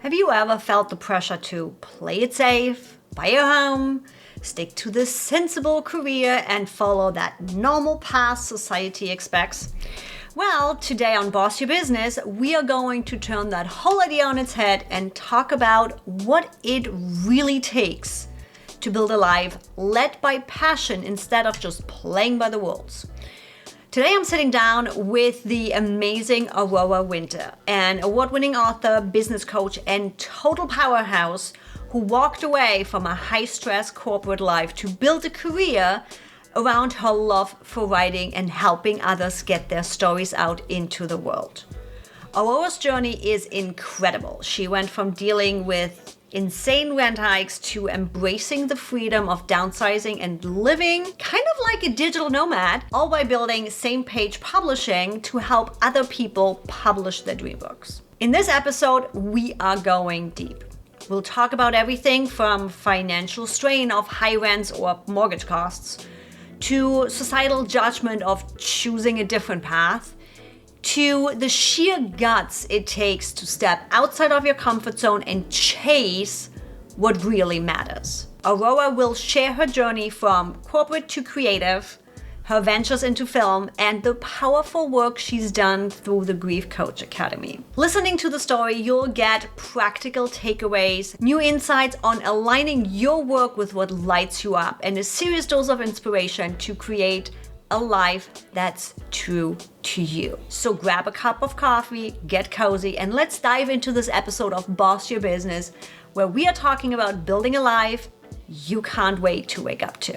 Have you ever felt the pressure to play it safe, buy a home, stick to this sensible career, and follow that normal path society expects? Well, today on Boss Your Business, we are going to turn that whole idea on its head and talk about what it really takes to build a life led by passion instead of just playing by the rules. Today I'm sitting down with the amazing Aurora Winter, an award-winning author, business coach, and total powerhouse who walked away from a high-stress corporate life to build a career around her love for writing and helping others get their stories out into the world. Aurora's journey is incredible. She went from dealing with insane rent hikes to embracing the freedom of downsizing and living kind of like a digital nomad, all by building same page publishing to help other people publish their dream books. In this episode, we are going deep. We'll talk about everything from financial strain of high rents or mortgage costs, to societal judgment of choosing a different path, to the sheer guts it takes to step outside of your comfort zone and chase what really matters. Aurora will share her journey from corporate to creative, her ventures into film, and the powerful work she's done through the Grief Coach Academy. Listening to the story, you'll get practical takeaways, new insights on aligning your work with what lights you up, and a serious dose of inspiration to create a life that's true to you. So grab a cup of coffee, get cozy, and let's dive into this episode of Boss Your Business, where we are talking about building a life you can't wait to wake up to.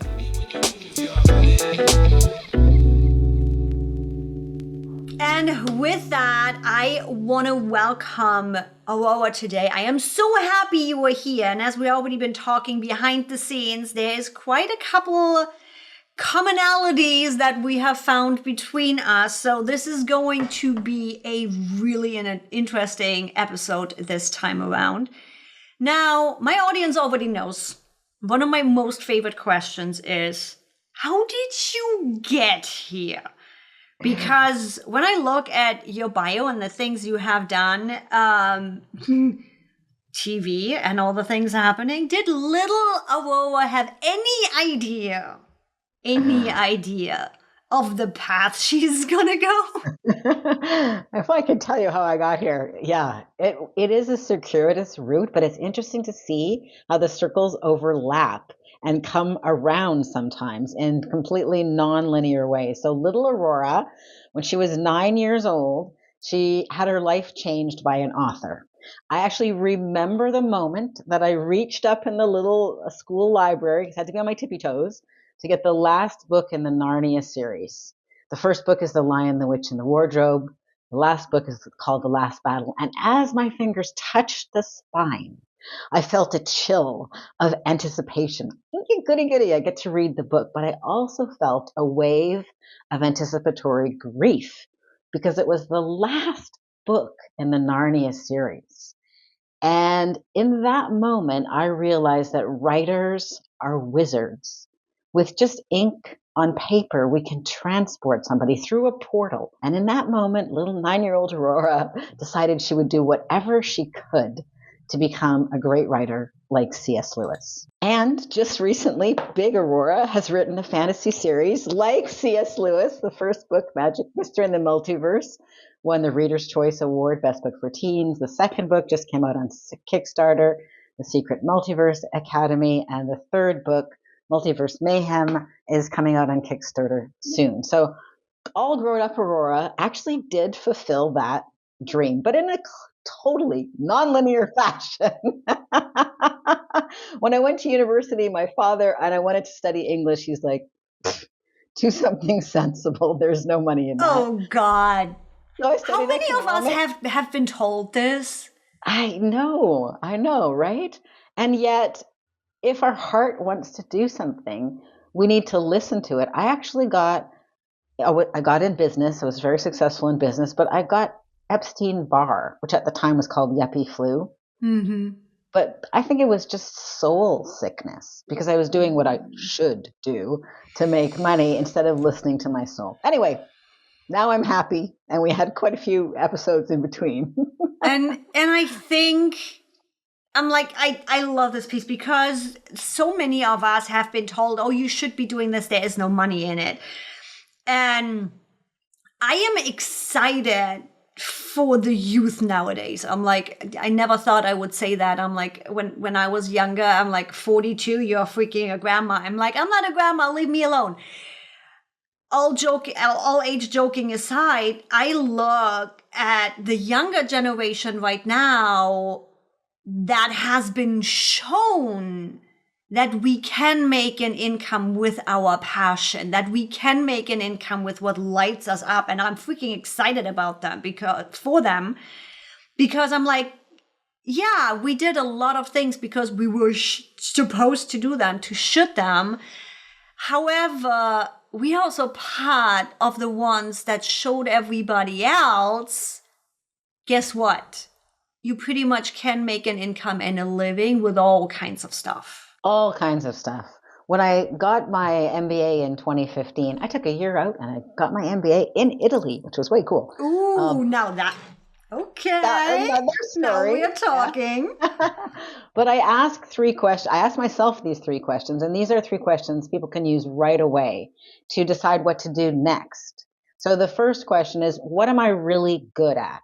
And with that, I want to welcome Aurora today. I am so happy you are here. And as we've already been talking behind the scenes, there's quite a couple commonalities that we have found between us. So this is going to be a really an interesting episode this time around. Now, my audience already knows one of my most favorite questions is, how did you get here? Because when I look at your bio and the things you have done, TV and all the things happening, did little Aurora have any idea of the path she's gonna go? If I could tell you how I got here, yeah, it is a circuitous route, but it's interesting to see how the circles overlap and come around sometimes in completely non-linear ways. So little Aurora, when she was 9 years old, she had her life changed by an author. I actually remember the moment that I reached up in the little school library, I had to be on my tippy toes, to get the last book in the Narnia series. The first book is The Lion, the Witch, and the Wardrobe. The last book is called The Last Battle. And as my fingers touched the spine, I felt a chill of anticipation. Thinking, goody, goody, I get to read the book. But I also felt a wave of anticipatory grief because it was the last book in the Narnia series. And in that moment, I realized that writers are wizards. With just ink on paper, we can transport somebody through a portal. And in that moment, little 9-year-old Aurora decided she would do whatever she could to become a great writer like C.S. Lewis. And just recently, Big Aurora has written a fantasy series like C.S. Lewis. The first book, Magic Mister and the Multiverse, won the Reader's Choice Award, Best Book for Teens. The second book just came out on Kickstarter, The Secret Multiverse Academy. And the third book, Multiverse Mayhem, is coming out on Kickstarter soon. So all grown up Aurora actually did fulfill that dream, but in a totally nonlinear fashion. When I went to university, my father, and I wanted to study English, he's like, do something sensible. There's no money in that. Oh, God. So how many of us have been told this? I know, right? And yet, if our heart wants to do something, we need to listen to it. I got in business. I was very successful in business, but I got Epstein-Barr, which at the time was called yuppie flu. Mm-hmm. But I think it was just soul sickness because I was doing what I should do to make money instead of listening to my soul. Anyway, now I'm happy, and we had quite a few episodes in between. and I think I'm like, I love this piece because so many of us have been told, oh, you should be doing this. There is no money in it. And I am excited for the youth nowadays. I'm like, I never thought I would say that. I'm like, when I was younger, I'm like 42, you're freaking a grandma. I'm like, I'm not a grandma, leave me alone. All age joking aside, I look at the younger generation right now that has been shown that we can make an income with our passion, that we can make an income with what lights us up. And I'm freaking excited about them because I'm like, yeah, we did a lot of things because we were supposed to do them, to shoot them. However, we also part of the ones that showed everybody else, guess what? You pretty much can make an income and a living with all kinds of stuff. All kinds of stuff. When I got my MBA in 2015, I took a year out and I got my MBA in Italy, which was way cool. Ooh, now that, okay. Another Now story. we're talking. But I asked 3 questions. I asked myself these 3 questions, and these are 3 questions people can use right away to decide what to do next. So the first question is, what am I really good at?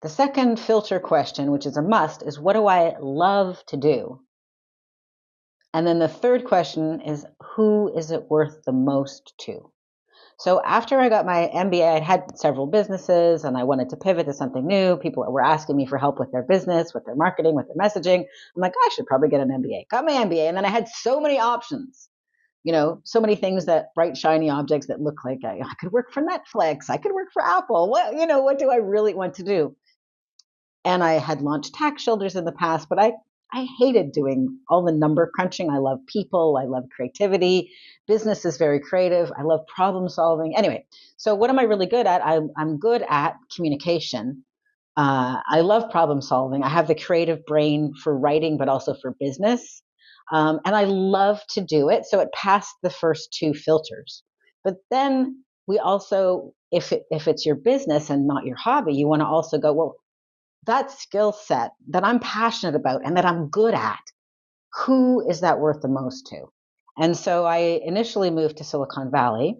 The second filter question, which is a must, is what do I love to do? And then the third question is, who is it worth the most to? So after I got my MBA, I had several businesses and I wanted to pivot to something new. People were asking me for help with their business, with their marketing, with their messaging. I'm like, I should probably get an MBA. Got my MBA. And then I had so many options, so many things, that bright, shiny objects that look like I could work for Netflix. I could work for Apple. What do I really want to do? And I had launched tax shelters in the past, but I hated doing all the number crunching. I love people. I love creativity. Business is very creative. I love problem solving. Anyway, so what am I really good at? I'm good at communication. I love problem solving. I have the creative brain for writing, but also for business. And I love to do it. So it passed the first 2 filters. But then we also, if it's your business and not your hobby, you want to also go, well, that skill set that I'm passionate about and that I'm good at, who is that worth the most to? And so I initially moved to Silicon Valley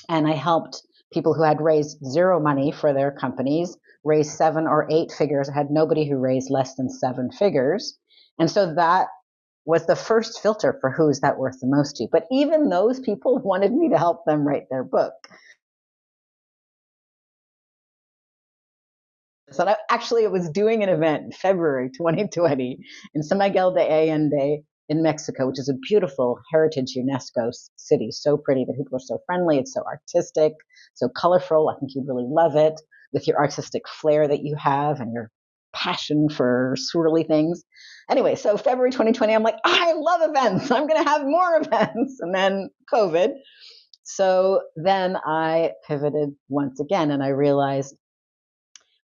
and I helped people who had raised 0 money for their companies raise 7 or 8 figures. I had nobody who raised less than 7 figures. And so that was the first filter for who is that worth the most to. But even those people wanted me to help them write their book. So I was doing an event in February 2020 in San Miguel de Allende in Mexico, which is a beautiful heritage UNESCO city. So pretty. The people are so friendly. It's so artistic, so colorful. I think you'd really love it with your artistic flair that you have and your passion for swirly things. Anyway, so February 2020, I'm like, I love events. I'm going to have more events. And then COVID. So then I pivoted once again and I realized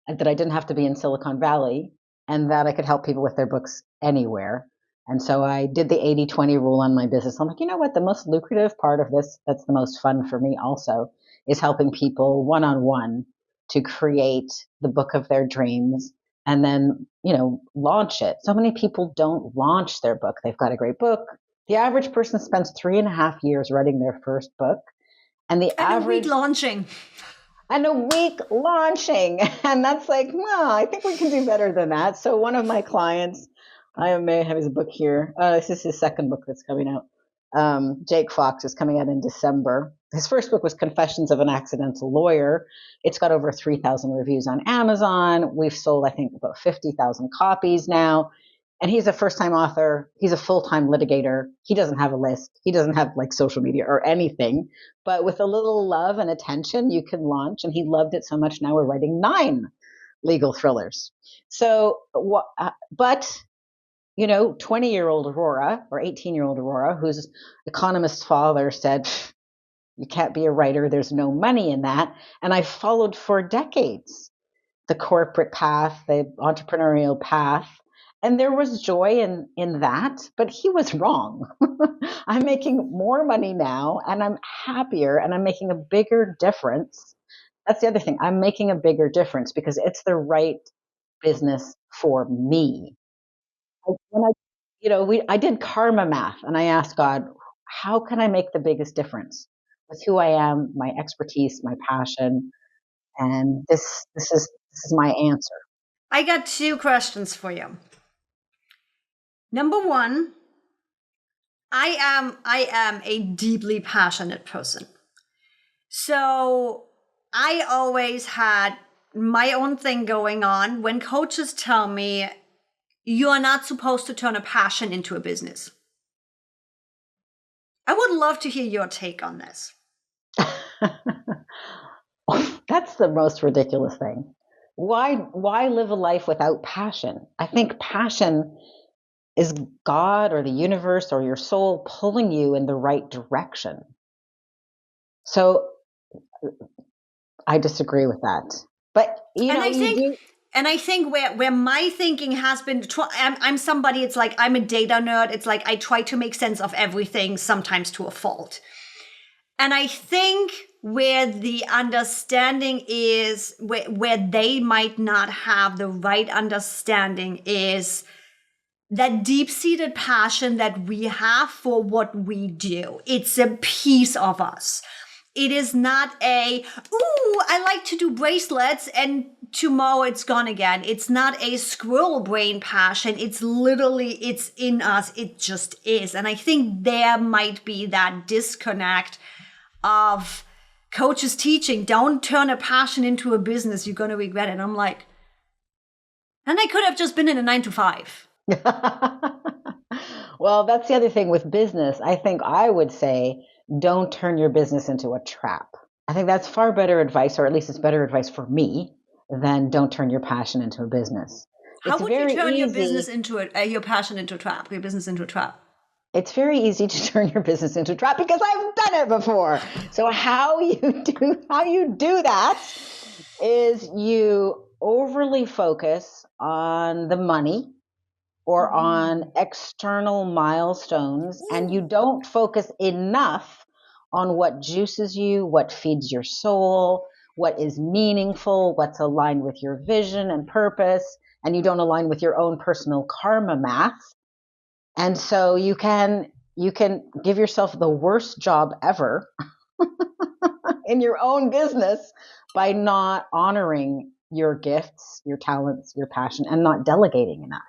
that I didn't have to be in Silicon Valley and that I could help people with their books anywhere. And so I did the 80-20 rule on my business. I'm like, you know what? The most lucrative part of this, that's the most fun for me also, is helping people one-on-one to create the book of their dreams and then, launch it. So many people don't launch their book. They've got a great book. The average person spends 3.5 years writing their first book. And a week launching. And a week launching. And that's like, well, I think we can do better than that. So one of my clients, I may have his book here. This is his second book that's coming out. Jake Fox is coming out in December. His first book was Confessions of an Accidental Lawyer. It's got over 3,000 reviews on Amazon. We've sold, I think, about 50,000 copies now. And he's a first-time author. He's a full-time litigator. He doesn't have a list. He doesn't have like social media or anything. But with a little love and attention, you can launch. And he loved it so much. Now we're writing 9 legal thrillers. So, but 20-year-old Aurora or 18-year-old Aurora, whose economist's father said, you can't be a writer. There's no money in that. And I followed for decades the corporate path, the entrepreneurial path. And there was joy in that, but he was wrong. I'm making more money now and I'm happier and I'm making a bigger difference. That's the other thing. I'm making a bigger difference because it's the right business for me. When I did karma math and I asked God, how can I make the biggest difference with who I am, my expertise, my passion, and this is my answer. I got two questions for you. Number one, I am a deeply passionate person. So I always had my own thing going on. When coaches tell me you are not supposed to turn a passion into a business, I would love to hear your take on this. That's the most ridiculous thing. Why live a life without passion? I think passion is God or the universe or your soul pulling you in the right direction. So I disagree with that. But I think where my thinking has been, I'm somebody, it's like I'm a data nerd. It's like I try to make sense of everything, sometimes to a fault. And I think where the understanding is, where they might not have the right understanding, is that deep-seated passion that we have for what we do. It's a piece of us. It is not I like to do bracelets and tomorrow it's gone again. It's not a squirrel brain passion. It's in us. It just is. And I think there might be that disconnect of coaches teaching, don't turn a passion into a business. You're going to regret it. And I'm like, and I could have just been in a 9-to-5. Well, that's the other thing with business. I think I would say, don't turn your business into a trap. I think that's far better advice, or at least it's better advice for me, than don't turn your passion into a business. How would you turn your business into your passion into a trap, your business into a trap? It's very easy to turn your business into a trap because I've done it before. So how you do that is you overly focus on the money or on external milestones, and you don't focus enough on what juices you, what feeds your soul, what is meaningful, what's aligned with your vision and purpose, and you don't align with your own personal karma math. And so you can give yourself the worst job ever in your own business by not honoring your gifts, your talents, your passion, and not delegating enough.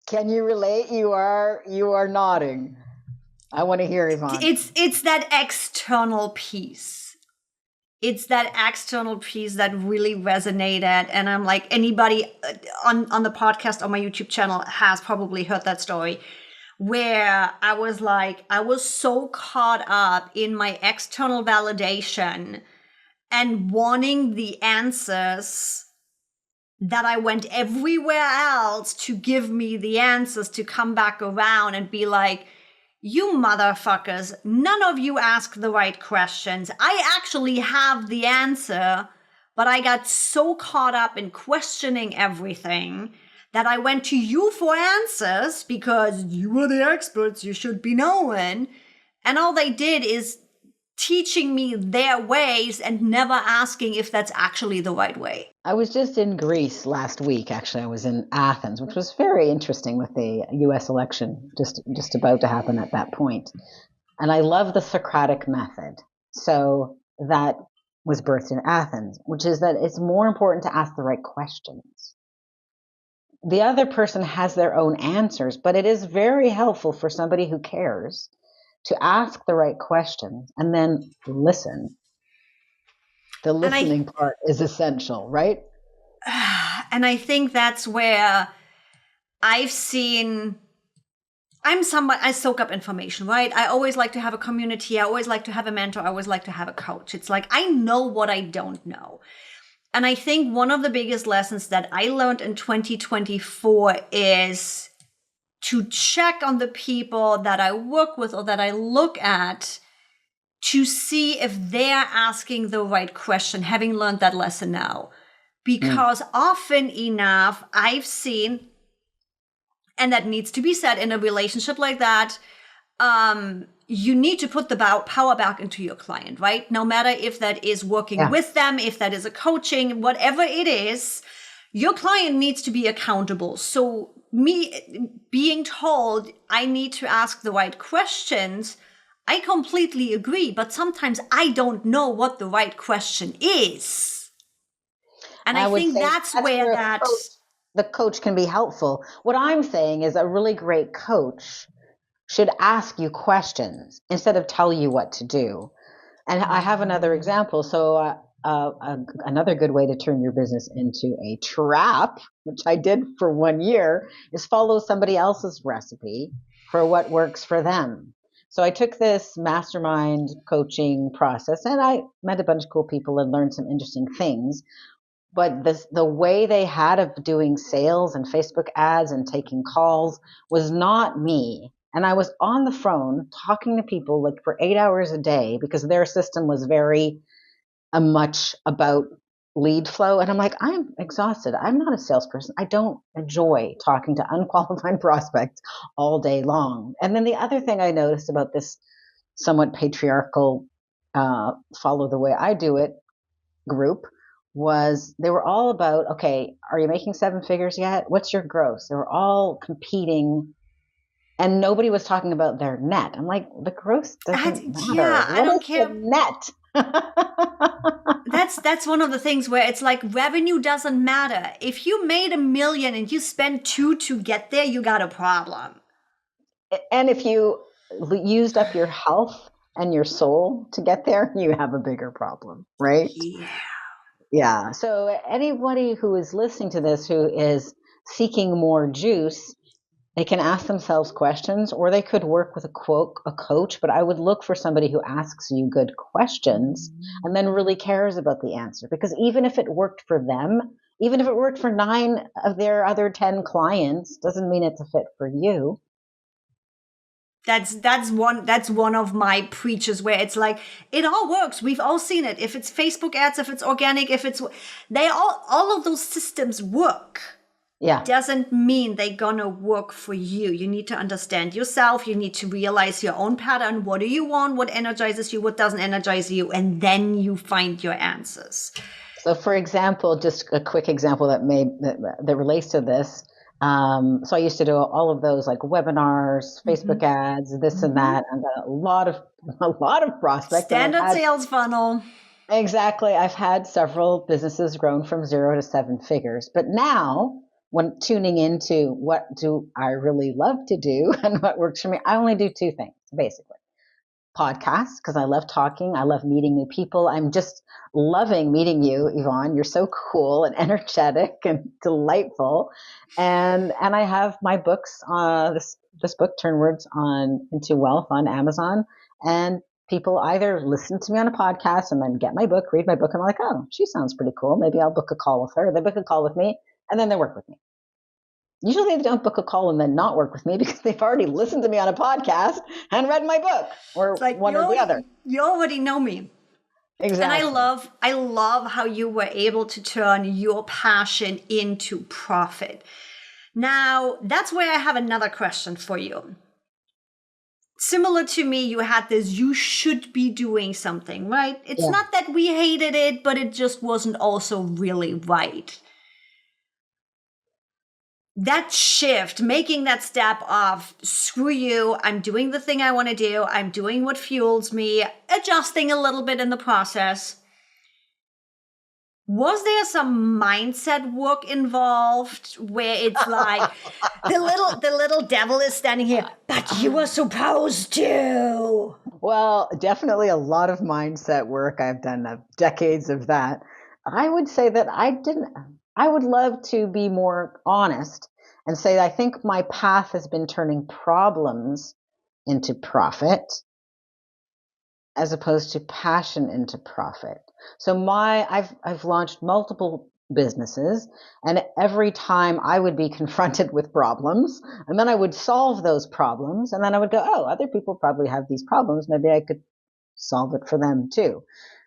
Can you relate? You are nodding. I want to hear, Yvonne. It's that external piece. It's that external piece that really resonated. And I'm like, anybody on the podcast, on my YouTube channel, has probably heard that story, where I was so caught up in my external validation and wanting the answers that I went everywhere else to give me the answers, to come back around and be like, you motherfuckers, none of you ask the right questions. I actually have the answer, but I got so caught up in questioning everything that I went to you for answers because you are the experts, you should be knowing. And all they did is teaching me their ways and never asking if that's actually the right way. I was just in Greece last week. Actually, I was in Athens, which was very interesting with the US election just about to happen at that point. And I love the Socratic method. So that was birthed in Athens, which is that it's more important to ask the right questions. The other person has their own answers, but it is very helpful for somebody who cares to ask the right questions and then listen. The listening part is essential, right? And I think that's where I soak up information, right? I always like to have a community. I always like to have a mentor. I always like to have a coach. It's like, I know what I don't know. And I think one of the biggest lessons that I learned in 2024 is to check on the people that I work with or that I look at to see if they're asking the right question, having learned that lesson now. Because often enough, I've seen, and that needs to be said in a relationship like that, you need to put the power back into your client, right? No matter if that is working with them, if that is a coaching, whatever it is, Your client needs to be accountable. So me being told I need to ask the right questions, I completely agree, but sometimes I don't know what the right question is. And I I would think say that's that's where where that, the coach can be helpful. What I'm saying is a really great coach should ask you questions instead of tell you what to do. And I have another example. So, another good way to turn your business into a trap, which I did for 1 year, is follow somebody else's recipe for what works for them. So I took this mastermind coaching process and I met a bunch of cool people and learned some interesting things. But the way they had of doing sales and Facebook ads and taking calls was not me. And I was on the phone talking to people like for 8 hours a day because their system was very much about lead flow. And I'm like, I'm exhausted. I'm not a salesperson. I don't enjoy talking to unqualified prospects all day long. And then the other thing I noticed about this somewhat patriarchal follow the way I do it group was they were all about, okay, are you making seven figures yet? What's your gross? They were all competing and nobody was talking about their net. I'm like, the gross doesn't matter. yeah, I What don't is the care. net? That's one of the things where it's like revenue doesn't matter. If you made 1 million and you spend 2 to get there, you got a problem. And if you used up your health and your soul to get there, you have a bigger problem, right? Yeah. Yeah. So anybody who is listening to this who is seeking more juice, they can ask themselves questions or they could work with a coach, but I would look for somebody who asks you good questions and then really cares about the answer. Because even if it worked for them, even if it worked for 9 of their other 10 clients, doesn't mean it's a fit for you. That's one of my preaches where it's like it all works. We've all seen it. If it's Facebook ads, if it's organic, if it's they all of those systems work. Yeah. Doesn't mean they're gonna work for you. You need to understand yourself. You need to realize your own pattern. What do you want? What energizes you? What doesn't energize you? And then you find your answers. So, for example, just a quick example that relates to this. So I used to do all of those like webinars, Facebook ads, this and that, and got a lot of prospects. And Standard sales funnel. exactly, I've had several businesses grown from 0 to 7 figures. But now, when tuning into what do I really love to do and what works for me, I only do 2 things basically podcasts because I love talking. I love meeting new people. I'm just loving meeting you, Yvonne. You're so cool and energetic and delightful. And I have my books. This book, Turn Words on into Wealth, on Amazon. And people either listen to me on a podcast and then get my book, read my book, and I'm like, oh, she sounds pretty cool. Maybe I'll book a call with her. They book a call with me, and then they work with me. Usually they don't book a call and then not work with me because they've already listened to me on a podcast and read my book or It's like one or the other. You already know me. Exactly. And I love how you were able to turn your passion into profit. Now, that's where I have another question for you. Similar to me, you had this, you should be doing something, right? It's not that we hated it, but it just wasn't also really right. That shift, making that step of screw you, I'm doing the thing I want to do, I'm doing what fuels me, adjusting a little bit in the process. Was there some mindset work involved where it's like the little devil is standing here, but you were supposed to? Well, definitely a lot of mindset work. I've done decades of that. I would say that I would love to be more honest and say I think my path has been turning problems into profit as opposed to passion into profit. So I've launched multiple businesses, and every time I would be confronted with problems, and then I would solve those problems, and then I would go, oh, other people probably have these problems, maybe I could solve it for them too.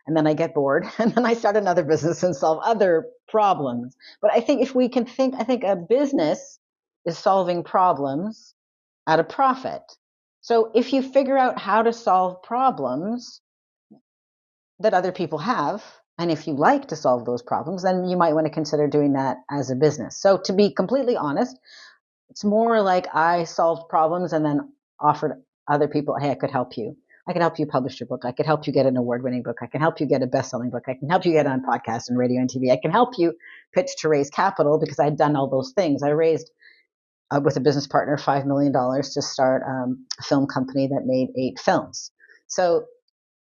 And then I get bored, and then I start another business and solve other problems. But I think if we can think, I think a business is solving problems at a profit. So if you figure out how to solve problems that other people have, And if you like to solve those problems, then you might want to consider doing that as a business. So to be completely honest, it's more like I solved problems and then offered other people, hey, I could help you. I can help you publish your book. I could help you get an award-winning book. I can help you get a best-selling book. I can help you get on podcasts and radio and TV. I can help you pitch to raise capital because I'd done all those things. I raised with a business partner $5 million to start a film company that made 8 films. So,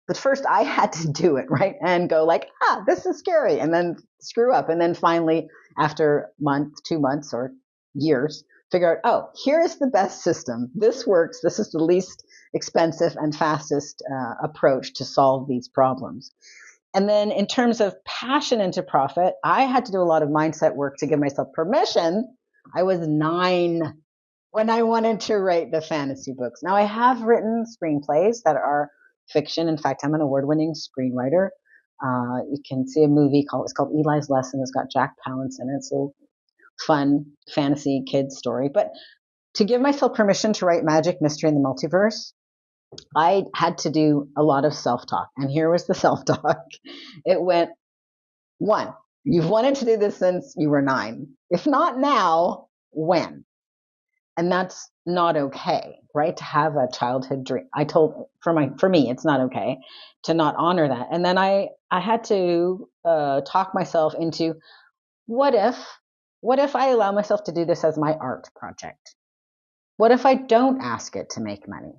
but first I had to do it, right? And go like, this is scary, and then screw up. And then finally, after month, 2 months or years, figure out, here is the best system. This works. This is the least expensive and fastest approach to solve these problems. And then in terms of passion into profit, I had to do a lot of mindset work to give myself permission. I was 9 when I wanted to write the fantasy books. Now I have written screenplays that are fiction. In fact, I'm an award-winning screenwriter. You can see a movie it's called Eli's Lesson. It's got Jack Palance in it. It's a fun fantasy kids story. But to give myself permission to write magic, mystery, and the multiverse, I had to do a lot of self-talk. And here was the self-talk. It went, 1, you've wanted to do this since you were 9. If not now, when? And that's not okay, right? To have a childhood dream. I told for me, it's not okay to not honor that. And then I had to talk myself into what if I allow myself to do this as my art project? What if I don't ask it to make money?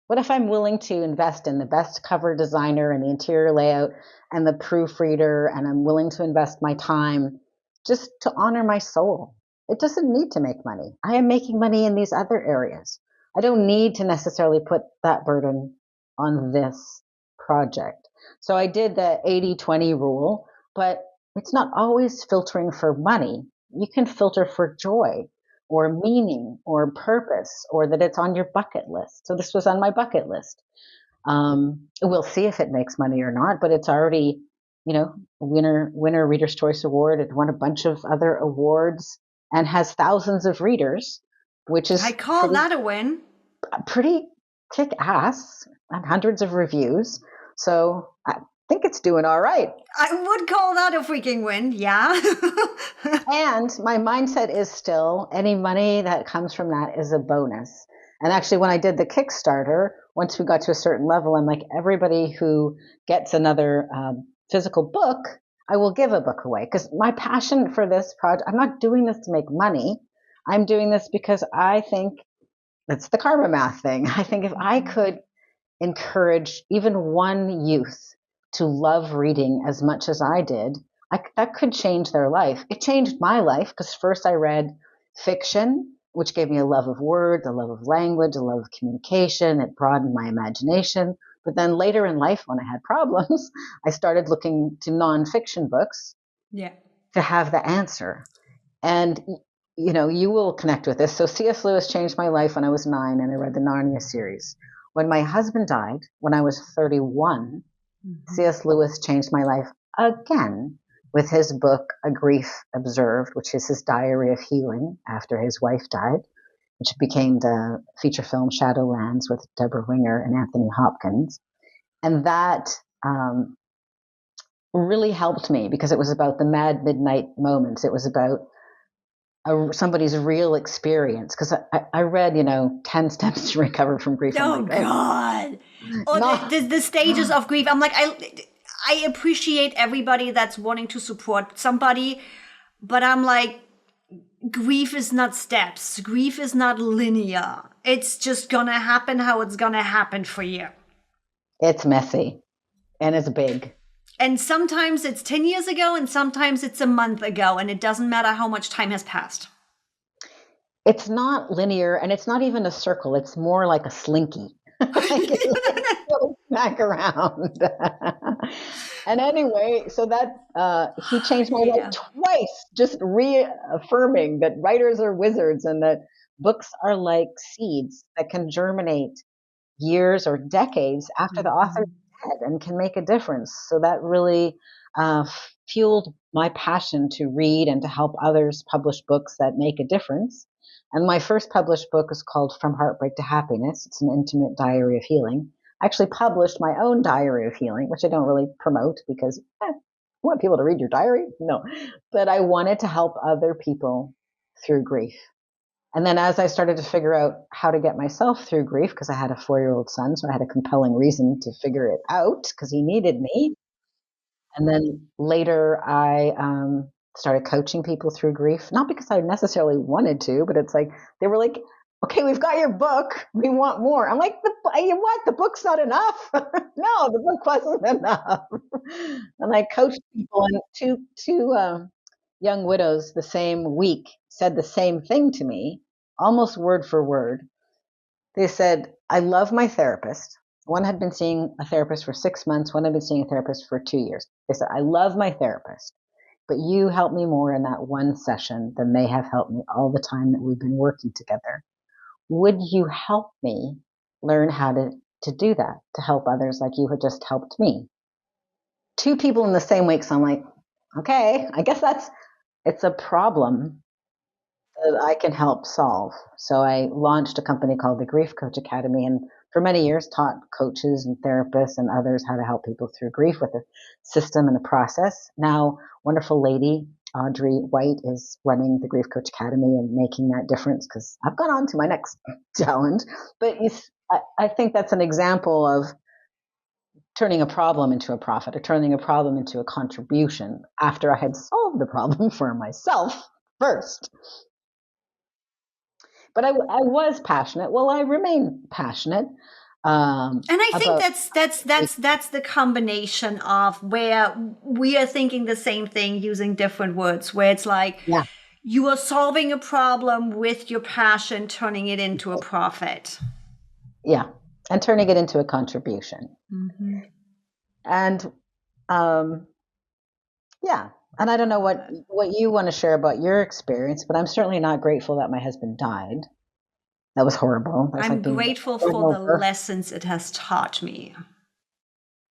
What if I'm willing to invest in the best cover designer and the interior layout and the proofreader, and I'm willing to invest my time just to honor my soul? It doesn't need to make money. I am making money in these other areas. I don't need to necessarily put that burden on this project. So I did the 80-20 rule, but it's not always filtering for money. You can filter for joy or meaning or purpose, or that it's on your bucket list. So this was on my bucket list. We'll see if it makes money or not, but it's already, winner Reader's Choice Award. It won a bunch of other awards and has thousands of readers, which is I call that a win. Pretty kick ass, and hundreds of reviews. So I think it's doing all right. I would call that a freaking win, yeah. And my mindset is still any money that comes from that is a bonus. And actually, when I did the Kickstarter, once we got to a certain level, I'm like, everybody who gets another physical book, I will give a book away. Because my passion for this project, I'm not doing this to make money. I'm doing this because I think it's the karma math thing. I think if I could encourage even one youth to love reading as much as I did, that could change their life. It changed my life because first I read fiction, which gave me a love of words, a love of language, a love of communication. It broadened my imagination. But then later in life, when I had problems, I started looking to nonfiction books to have the answer. And you will connect with this. So C.S. Lewis changed my life when I was 9 and I read the Narnia series. When my husband died, when I was 31, C.S. Lewis changed my life again with his book, A Grief Observed, which is his diary of healing after his wife died, which became the feature film Shadowlands with Deborah Winger and Anthony Hopkins. And that really helped me because it was about the mad midnight moments. It was about somebody's real experience. Because I read, 10 Steps to Recover from Grief. Oh, like, God. The stages of grief. I'm like, I appreciate everybody that's wanting to support somebody, but I'm like, grief is not steps. Grief is not linear. It's just gonna happen how it's gonna happen for you. It's messy and it's big. And sometimes it's 10 years ago and sometimes it's a month ago, and it doesn't matter how much time has passed. It's not linear, and it's not even a circle. It's more like a slinky. It goes back around. And anyway, so that he changed my life twice, just reaffirming that writers are wizards and that books are like seeds that can germinate years or decades after the author's dead and can make a difference. So that really fueled my passion to read and to help others publish books that make a difference. And my first published book is called From Heartbreak to Happiness. It's an intimate diary of healing. I actually published my own diary of healing, which I don't really promote because want people to read your diary? No. But I wanted to help other people through grief. And then as I started to figure out how to get myself through grief, because I had a 4-year-old son, so I had a compelling reason to figure it out because he needed me. And then later I started coaching people through grief, not because I necessarily wanted to, but it's like, they were like, okay, we've got your book. We want more. I'm like, what? The book's not enough. No, the book wasn't enough. And I coached people, and two young widows the same week said the same thing to me, almost word for word. They said, I love my therapist. One had been seeing a therapist for 6 months, one had been seeing a therapist for 2 years. They said, I love my therapist, but you helped me more in that one session than they have helped me all the time that we've been working together. Would you help me learn how to do that, to help others like you had just helped me? Two people in the same week. So I'm like, okay, I guess it's a problem that I can help solve. So I launched a company called the Grief Coach Academy, and for many years taught coaches and therapists and others how to help people through grief with a system and a process. Now, wonderful lady Audrey White is running the Grief Coach Academy and making that difference, because I've gone on to my next challenge. But I think that's an example of turning a problem into a profit, or turning a problem into a contribution after I had solved the problem for myself first. But I was passionate. Well, I remain passionate. And I think About that's the combination of where we are thinking the same thing using different words, where it's like yeah, you are solving a problem with your passion, turning it into a profit. yeah, and turning it into a contribution. Mm-hmm. And yeah, and I don't know what you want to share about your experience, but I'm certainly not grateful that my husband died. That was horrible. That's I'm like being grateful run for the over. lessons it has taught me.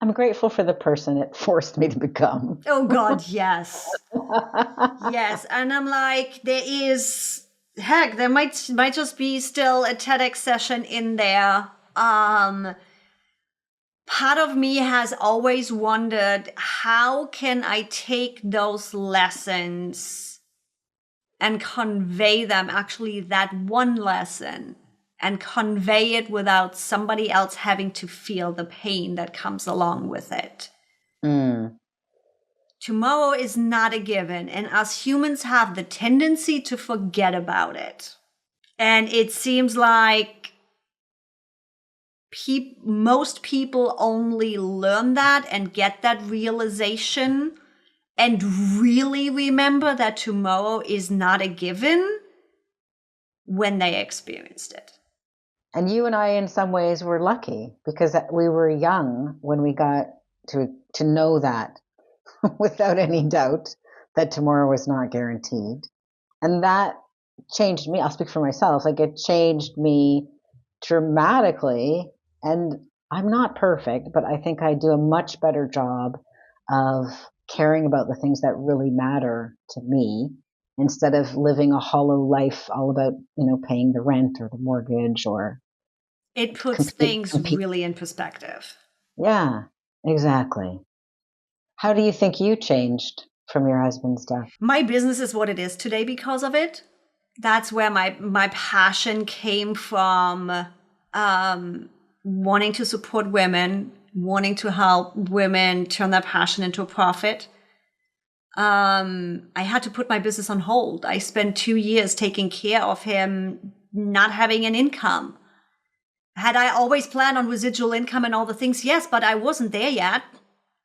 I'm grateful for the person it forced me to become. Oh God, yes. Yes. And I'm like, there might just be still a TEDx session in there. Part of me has always wondered, how can I take those lessons and convey them, actually that one lesson, and convey it without somebody else having to feel the pain that comes along with it. Tomorrow is not a given, and us humans have the tendency to forget about it. And it seems like most people only learn that and get that realization and really remember that tomorrow is not a given when they experienced it. And you and I, in some ways, were lucky because we were young when we got to know that without any doubt that tomorrow was not guaranteed. And that changed me. I'll speak for myself. Like, it changed me dramatically. And I'm not perfect, but I think I do a much better job of caring about the things that really matter to me, instead of living a hollow life all about, paying the rent or the mortgage or It puts things really in perspective. Yeah, exactly. How do you think you changed from your husband's death? My business is what it is today because of it. That's where my passion came from, wanting to support women, wanting to help women turn their passion into a profit. I had to put my business on hold. I spent 2 years taking care of him, not having an income. Had I always planned on residual income and all the things? Yes, but I wasn't there yet.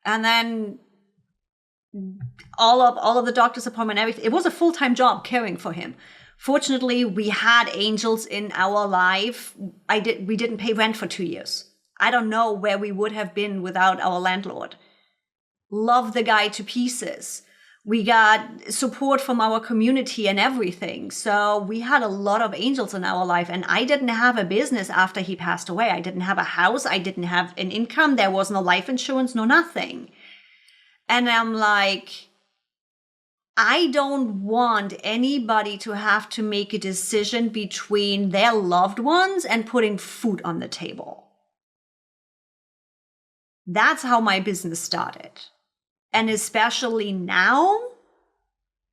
And then all of the doctor's appointment, everything. It was a full-time job caring for him. Fortunately, we had angels in our life. We didn't pay rent for 2 years. I don't know where we would have been without our landlord. Love the guy to pieces. We got support from our community and everything. So we had a lot of angels in our life. And I didn't have a business after he passed away. I didn't have a house. I didn't have an income. There was no life insurance, no nothing. And I'm like, I don't want anybody to have to make a decision between their loved ones and putting food on the table. That's how my business started. And especially now,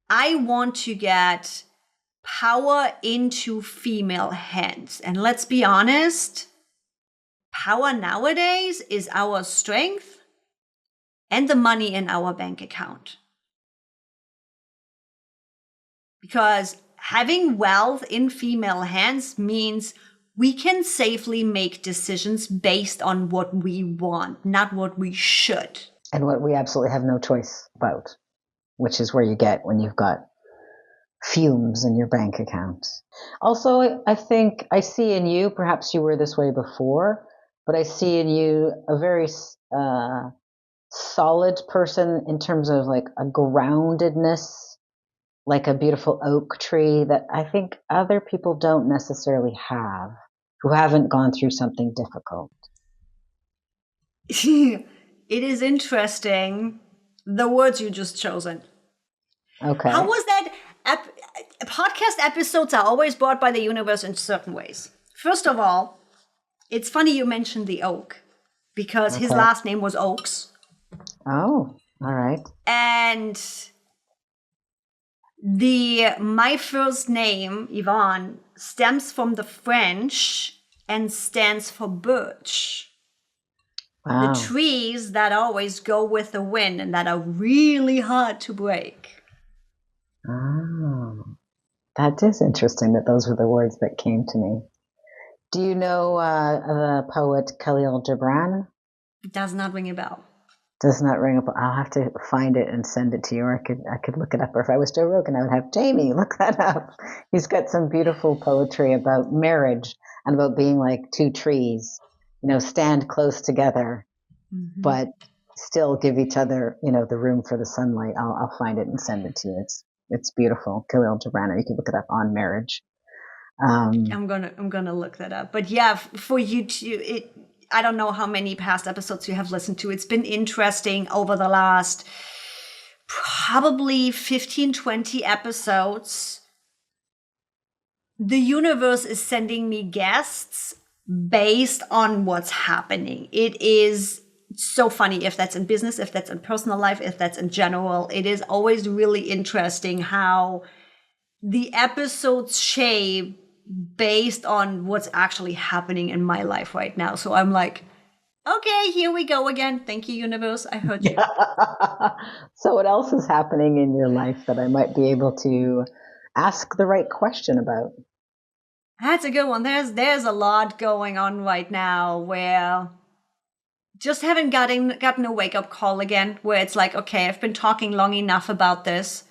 I want to get power into female hands. And let's be honest, power nowadays is our strength and the money in our bank account. Because having wealth in female hands means we can safely make decisions based on what we want, not what we should. And what we absolutely have no choice about, which is where you get when you've got fumes in your bank account. Also, I think I see in you, perhaps you were this way before, but I see in you a very solid person in terms of like a groundedness, like a beautiful oak tree that I think other people don't necessarily have who haven't gone through something difficult. It is interesting, the words you just chosen. Okay. How was that? Podcast episodes are always brought by the universe in certain ways. First of all, it's funny you mentioned the oak because his last name was Oaks. Oh, all right. And my first name, Yvonne, stems from the French and stands for birch. Wow. The trees that always go with the wind and that are really hard to break. Oh, that is interesting that those were the words that came to me. Do you know the poet Khalil Gibran? It does not ring a bell. Does not ring a bell. I'll have to find it and send it to you, or I could look it up. Or if I was Joe Rogan, I would have Jamie look that up. He's got some beautiful poetry about marriage and about being like two trees, stand close together, but still give each other, the room for the sunlight. I'll find it and send it to you. It's beautiful. Khalil Gibran. You can look it up on marriage. I'm gonna look that up. But yeah, for you to I don't know how many past episodes you have listened to. It's been interesting over the last probably 15, 20 episodes. The universe is sending me guests based on what's happening. It is so funny if that's in business, if that's in personal life, if that's in general. It is always really interesting how the episodes shape based on what's actually happening in my life right now. So I'm like, okay, here we go again. Thank you, universe. I heard you. So what else is happening in your life that I might be able to ask the right question about? That's a good one. There's a lot going on right now where just haven't gotten a wake-up call again, where it's like, okay, I've been talking long enough about this.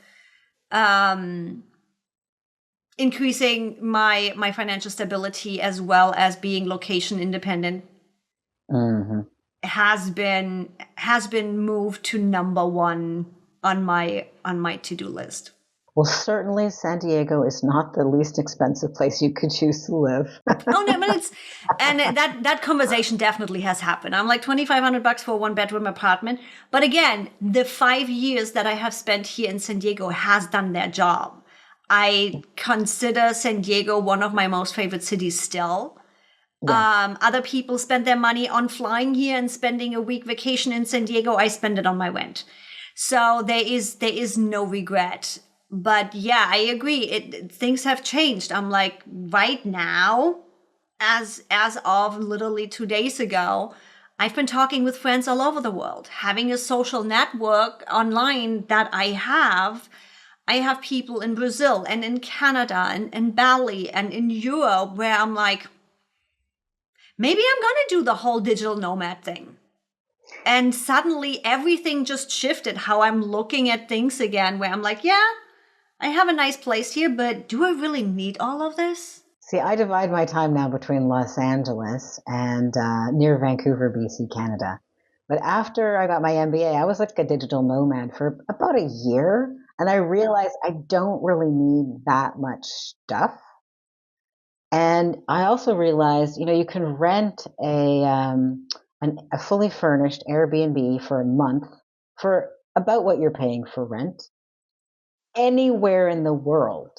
Increasing my financial stability as well as being location independent has been moved to number one on my to-do list. Well, certainly San Diego is not the least expensive place you could choose to live. Oh no, but that conversation definitely has happened. I'm like $2,500 for a 1-bedroom apartment. But again, the 5 years that I have spent here in San Diego has done their job. I consider San Diego one of my most favorite cities still. Yeah. Other people spend their money on flying here and spending a week vacation in San Diego. I spend it on my rent. So there is no regret. But yeah, I agree. Things have changed. I'm like, right now, as of literally 2 days ago, I've been talking with friends all over the world, having a social network online that I have people in Brazil and in Canada and in Bali and in Europe where I'm like, maybe I'm going to do the whole digital nomad thing. And suddenly everything just shifted how I'm looking at things again, where I'm like, yeah, I have a nice place here, but do I really need all of this? See, I divide my time now between Los Angeles and near Vancouver, BC, Canada. But after I got my MBA, I was like a digital nomad for about a year. And I realized I don't really need that much stuff. And I also realized, you can rent a fully furnished Airbnb for a month for about what you're paying for rent anywhere in the world.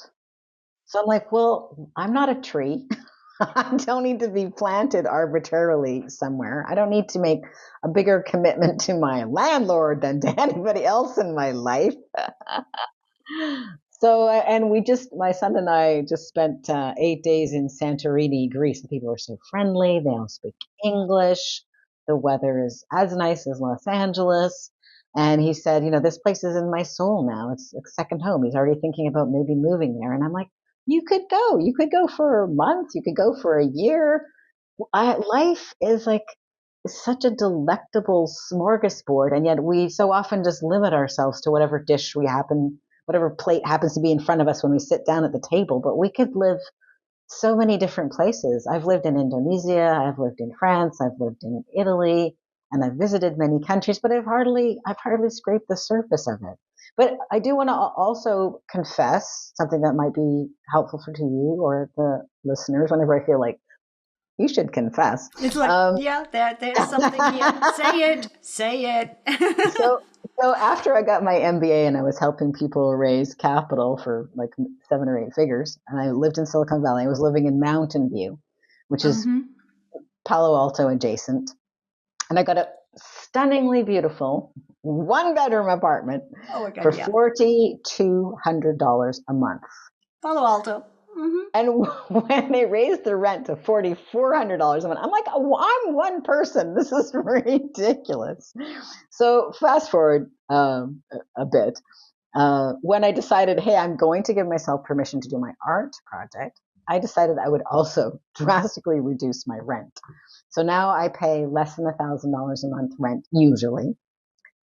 So I'm like, well, I'm not a tree. I don't need to be planted arbitrarily somewhere. I don't need to make a bigger commitment to my landlord than to anybody else in my life. So, and my son and I just spent 8 days in Santorini, Greece. The people are so friendly. They all speak English. The weather is as nice as Los Angeles. And he said, this place is in my soul now. It's a second home. He's already thinking about maybe moving there. And I'm like, you could go. You could go for a month. You could go for a year. Life is such a delectable smorgasbord. And yet we so often just limit ourselves to whatever whatever plate happens to be in front of us when we sit down at the table. But we could live so many different places. I've lived in Indonesia, I've lived in France, I've lived in Italy, and I've visited many countries, but I've hardly scraped the surface of it. But I do want to also confess something that might be helpful to you or the listeners whenever I feel like you should confess. It's like, there's something here. Say it. So after I got my MBA and I was helping people raise capital for like 7 or 8 figures, and I lived in Silicon Valley, I was living in Mountain View, which is Palo Alto adjacent. And I got a stunningly beautiful 1-bedroom apartment for $4,200 a month. Palo Alto. Mm-hmm. And when they raised the rent to $4,400 a month, I'm like, I'm one person. This is ridiculous. So fast forward a bit. When I decided, hey, I'm going to give myself permission to do my art project, I decided I would also drastically reduce my rent. So now I pay less than $1,000 a month rent usually.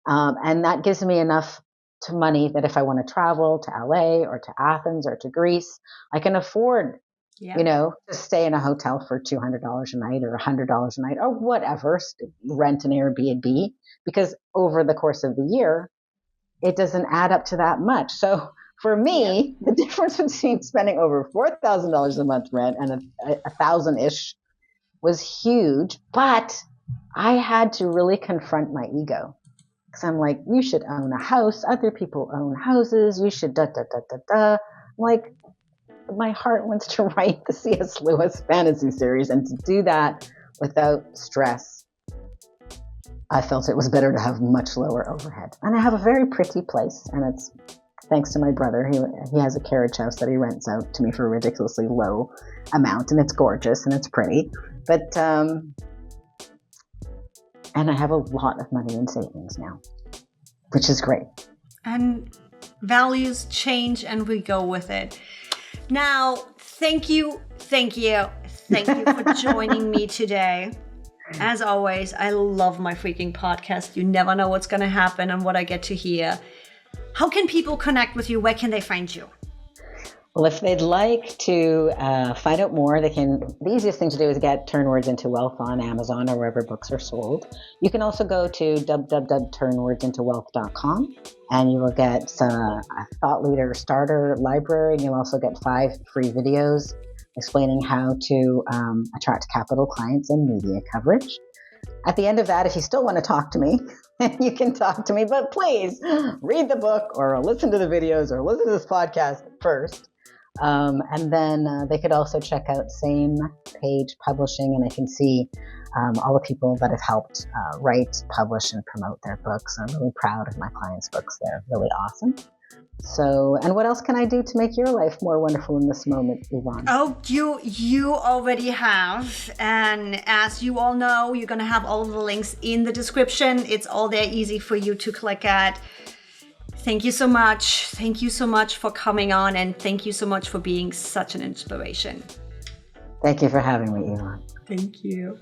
And that gives me enough money that if I want to travel to LA or to Athens or to Greece, I can afford, to stay in a hotel for $200 a night or $100 a night or whatever, rent an Airbnb, because over the course of the year, it doesn't add up to that much. So for me, the difference between spending over $4,000 a month rent and a thousand-ish was huge, but I had to really confront my ego. Because I'm like, you should own a house. Other people own houses. You should I'm like, my heart wants to write the C.S. Lewis fantasy series, and to do that without stress, I felt it was better to have much lower overhead. And I have a very pretty place, and it's thanks to my brother. He has a carriage house that he rents out to me for a ridiculously low amount, and it's gorgeous and it's pretty. But and I have a lot of money in savings now, which is great. And values change and we go with it. Now, thank you for joining me today. As always, I love my freaking podcast. You never know what's going to happen and what I get to hear. How can people connect with you? Where can they find you? Well, if they'd like to find out more, the easiest thing to do is get Turn Words into Wealth on Amazon or wherever books are sold. You can also go to www.turnwordsintowealth.com and you will get a thought leader starter library. And you'll also get 5 free videos explaining how to attract capital clients and media coverage. At the end of that, if you still want to talk to me, you can talk to me, but please read the book or listen to the videos or listen to this podcast first. And then they could also check out Same Page Publishing, and I can see all the people that have helped write, publish, and promote their books. I'm really proud of my clients' books. They're really awesome. So, and what else can I do to make your life more wonderful in this moment, Yvonne? Oh, you already have. And as you all know, you're going to have all of the links in the description. It's all there, easy for you to click at. Thank you so much. Thank you so much for coming on, and thank you so much for being such an inspiration. Thank you for having me, Yvonne. Thank you.